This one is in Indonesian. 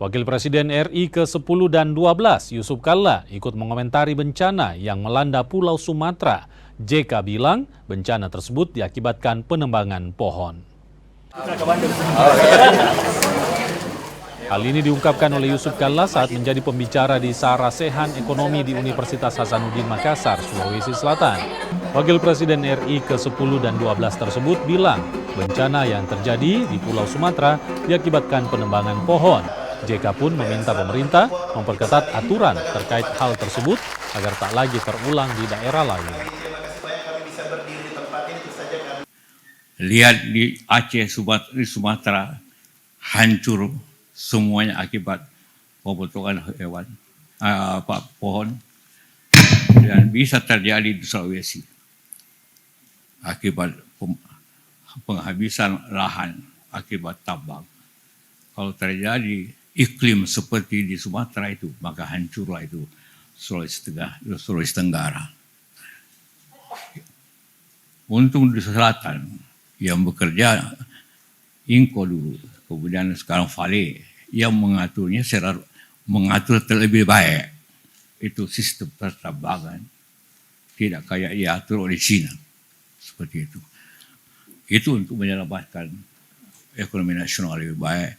Wakil Presiden RI ke-10 dan 12, Yusuf Kalla, ikut mengomentari bencana yang melanda Pulau Sumatera. JK bilang bencana tersebut diakibatkan penebangan pohon. Hal ini diungkapkan oleh Yusuf Kalla saat menjadi pembicara di Sarasehan Ekonomi di Universitas Hasanuddin Makassar, Sulawesi Selatan. Wakil Presiden RI ke-10 dan 12 tersebut bilang bencana yang terjadi di Pulau Sumatera diakibatkan penebangan pohon. JK pun meminta pemerintah memperketat aturan terkait hal tersebut agar tak lagi terulang di daerah lain. Lihat di Aceh, di Sumatera, hancur semuanya akibat pemotongan hewan, pohon, dan bisa terjadi di Sulawesi akibat penghabisan lahan akibat tambang. Kalau terjadi iklim seperti di Sumatera itu, maka hancurlah itu Sulawesi Tenggara. Untung di selatan yang bekerja Inko dulu, kemudian sekarang Vale yang mengaturnya mengatur terlebih baik. Itu sistem pertambangan, tidak kayak diatur oleh China seperti itu. Itu untuk menyelamatkan ekonomi nasional lebih baik.